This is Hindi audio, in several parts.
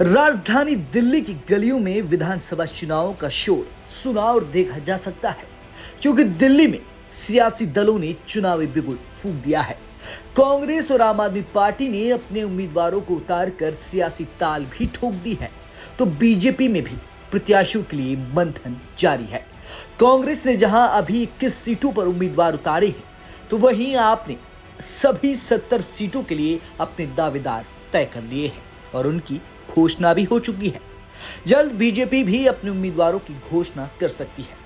राजधानी दिल्ली की गलियों में विधानसभा चुनावों का शोर सुना और देखा जा सकता है, क्योंकि दिल्ली में सियासी दलों ने चुनावी बिगुल फूंक दिया है। कांग्रेस और आम आदमी पार्टी ने अपने उम्मीदवारों को उतारकर सियासी ताल भी ठोक दी है, तो बीजेपी में भी प्रत्याशियों के लिए मंथन जारी है। कांग्रेस ने जहां अभी 21 सीटों पर उम्मीदवार उतारे हैं, तो वहीं आपने सभी 70 सीटों के लिए अपने दावेदार तय कर लिए हैं और उनकी घोषणा भी हो चुकी है। जल्द बीजेपी भी अपने उम्मीदवारों की घोषणा कर सकती है।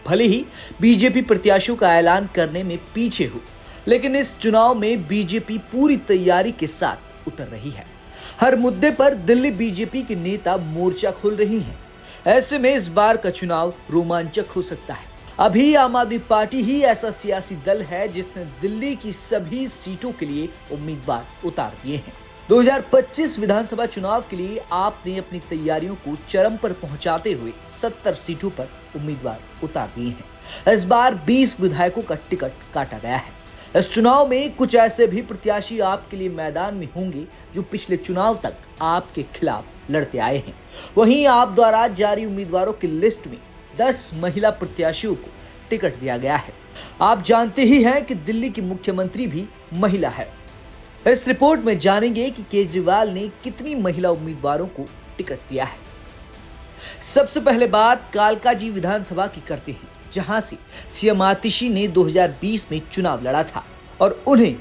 भले ही बीजेपी प्रत्याशियों का ऐलान करने में पीछे हो, लेकिन इस चुनाव में बीजेपी पूरी तैयारी के साथ उतर रही है। हर मुद्दे पर दिल्ली बीजेपी के नेता मोर्चा खोल रही हैं। ऐसे में इस बार का चुनाव रोमांचक हो सकता है। अभी आम आदमी पार्टी ही ऐसा सियासी दल है जिसने दिल्ली की सभी सीटों के लिए उम्मीदवार उतार दिए हैं। 2025 विधानसभा चुनाव के लिए आपने अपनी तैयारियों को चरम पर पहुंचाते हुए 70 सीटों पर उम्मीदवार उतार दिए हैं। इस बार 20 विधायकों का टिकट काटा गया है। इस चुनाव में कुछ ऐसे भी प्रत्याशी आपके लिए मैदान में होंगे जो पिछले चुनाव तक आपके खिलाफ लड़ते आए हैं। वहीं आप द्वारा जारी उम्मीदवारों की लिस्ट में 10 महिला प्रत्याशियों को टिकट दिया गया है। आप जानते ही हैं कि दिल्ली की मुख्यमंत्री भी महिला है। इस रिपोर्ट में जानेंगे कि केजरीवाल ने कितनी महिला उम्मीदवारों को टिकट दिया है। सबसे पहले बात कालकाजी विधानसभा की करते हैं, जहां से सीएम आतिशी ने 2020 में चुनाव लड़ा था और उन्हें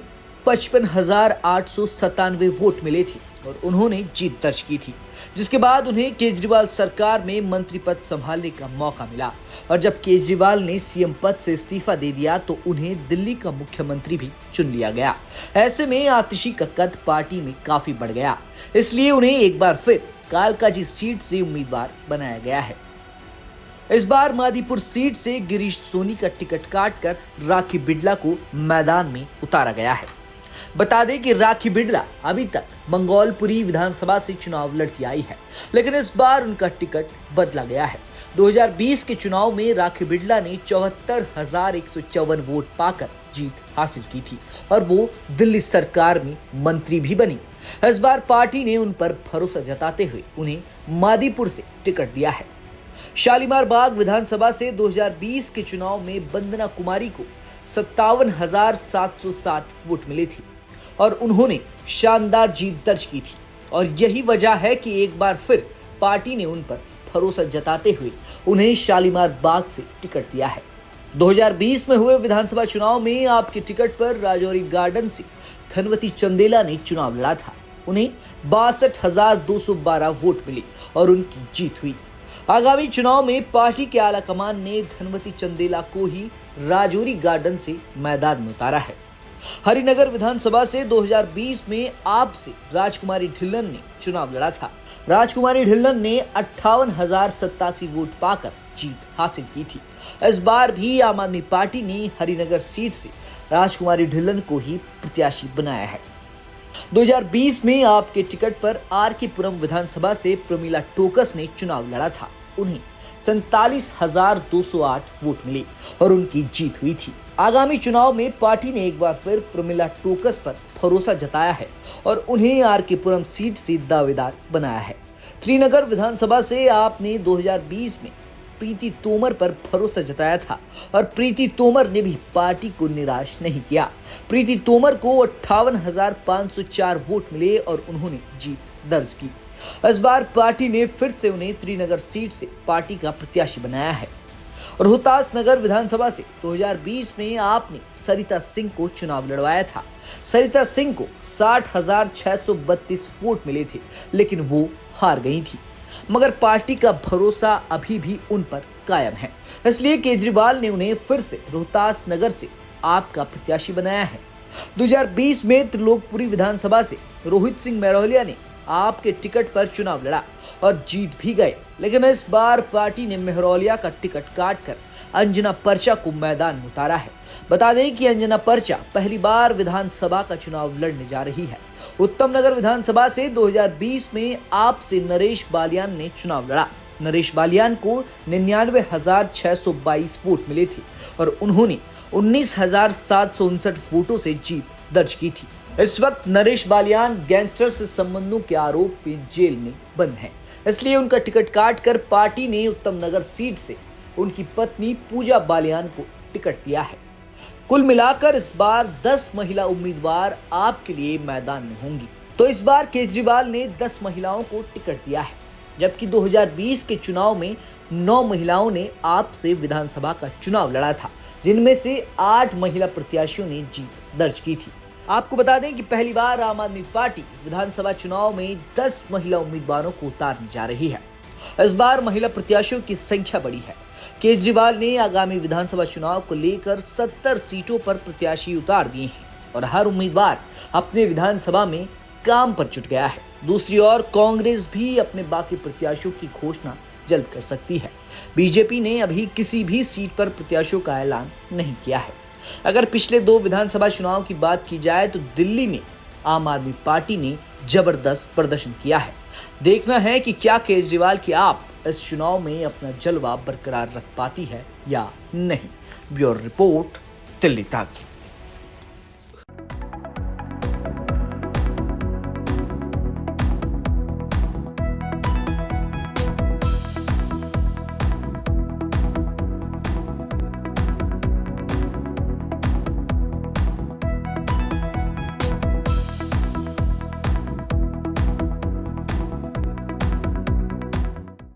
55,897 वोट मिले थे और उन्होंने जीत दर्ज की थी, जिसके बाद उन्हें केजरीवाल सरकार में मंत्री पद संभालने का मौका मिला। और जब केजरीवाल ने सीएम पद से इस्तीफा दे दिया तो उन्हें दिल्ली का मुख्यमंत्री भी चुन लिया गया। ऐसे में आतिशी का कद पार्टी में काफी बढ़ गया, इसलिए उन्हें एक बार फिर कालकाजी सीट से उम्मीदवार बनाया गया है। इस बार मादीपुर सीट से गिरीश सोनी का टिकट काटकर राखी बिड़ला को मैदान में उतारा गया है। बता दें कि राखी बिड़ला अभी तक मंगोलपुरी विधानसभा से चुनाव लड़ती आई है, लेकिन इस बार उनका टिकट बदला गया है। 2020 के चुनाव में राखी बिड़ला ने 74,154 वोट पाकर जीत हासिल की थी और वो दिल्ली सरकार में मंत्री भी बनी। इस बार पार्टी ने उन पर भरोसा जताते हुए उन्हें मादीपुर से टिकट दिया है। शालीमार बाग विधानसभा से 2020 के चुनाव में वंदना कुमारी को 57,707 वोट मिले थे और उन्होंने शानदार जीत दर्ज की थी। और यही वजह है कि एक बार फिर पार्टी ने उन पर भरोसा जताते हुए उन्हें शालीमार बाग से टिकट दिया है। 2020 में हुए विधानसभा चुनाव में आपके टिकट पर राजौरी गार्डन से धनवती चंदेला ने चुनाव लड़ा था। उन्हें 62,212 वोट मिले और उनकी जीत हुई। आगामी चुनाव में पार्टी के आला कमान ने धनवती चंदेला को ही राजौरी गार्डन से मैदान में उतारा है। हरिनगर विधानसभा से 2020 में आप से राजकुमारी ढिल्लन ने चुनाव लड़ा था। राजकुमारी ढिल्लन ने 58,087 वोट पाकर जीत हासिल की थी। इस बार भी आम आदमी पार्टी ने हरिनगर सीट से राजकुमारी ढिल्लन को ही प्रत्याशी बनाया है। 2020 में आपके टिकट पर आर.के. पुरम विधानसभा से प्रमिला टोकस ने चुनाव लड़ा था। उन्हें 47,208 वोट मिले और उनकी जीत हुई थी। आगामी चुनाव में पार्टी ने एक बार फिर प्रमिला टोकस पर भरोसा जताया है और उन्हें आर.के. पुरम सीट से दावेदार बनाया है। श्रीनगर विधानसभा से आपने 2020 में प्रीति तोमर पर भरोसा जताया था और प्रीति तोमर ने भी पार्टी को निराश नहीं किया। प्रीति तोमर को 58,504 वोट मिले और उन्होंने जीत दर्ज की। इस बार पार्टी ने फिर से उन्हें श्रीनगर सीट से पार्टी का प्रत्याशी बनाया है। रोहतास नगर विधानसभा से 2020 में आपने सरिता सिंह को चुनाव लड़वाया था। सरिता सिंह को 60,632 वोट मिले थे, लेकिन वो हार गई थी। मगर पार्टी का भरोसा अभी भी उन पर कायम है, इसलिए केजरीवाल ने उन्हें फिर से रोहतास नगर से आपका प्रत्याशी बनाया है। 2020 में त्रिलोकपुरी विधानसभा से रोहित सिंह मेहरोलिया ने आपके टिकट पर चुनाव लड़ा और जीत भी गए, लेकिन इस बार पार्टी ने मेहरोलिया का टिकट काटकर अंजना पर्चा को मैदान में उतारा है। बता दें कि अंजना पर्चा पहली बार विधानसभा का चुनाव लड़ने जा रही है। उत्तम नगर विधानसभा से 2020 में आपसे नरेश बालियान ने चुनाव लड़ा। नरेश बालियान को 99,622 वोट मिले थे और उन्होंने 19,759 वोटों से जीत दर्ज की थी। इस वक्त नरेश बालियान गैंगस्टर से संबंधों के आरोप में जेल में बंद हैं। इसलिए उनका टिकट काट कर पार्टी ने उत्तम नगर सीट से उनकी पत्नी पूजा बालियान को टिकट दिया है। कुल मिलाकर इस बार 10 महिला उम्मीदवार आपके लिए मैदान में होंगी। तो इस बार केजरीवाल ने 10 महिलाओं को टिकट दिया है, जबकि 2020 के चुनाव में 9 महिलाओं ने आप से विधानसभा का चुनाव लड़ा था, जिनमें से 8 महिला प्रत्याशियों ने जीत दर्ज की थी। आपको बता दें कि पहली बार आम आदमी पार्टी विधानसभा चुनाव में 10 महिला उम्मीदवारों को उतारने जा रही है। इस बार महिला प्रत्याशियों की संख्या बढ़ी है। केजरीवाल ने आगामी विधानसभा चुनाव को लेकर 70 सीटों पर प्रत्याशी उतार दिए हैं और हर उम्मीदवार अपने विधानसभा में काम पर जुट गया है। दूसरी ओर कांग्रेस भी अपने बाकी प्रत्याशियों की घोषणा जल्द कर सकती है। बीजेपी ने अभी किसी भी सीट पर प्रत्याशियों का ऐलान नहीं किया है। अगर पिछले 2 विधानसभा चुनाव की बात की जाए तो दिल्ली में आम आदमी पार्टी ने जबरदस्त प्रदर्शन किया है। देखना है कि क्या केजरीवाल की आप इस चुनाव में अपना जलवा बरकरार रख पाती है या नहीं। ब्यूरो रिपोर्ट, दिल्ली तक।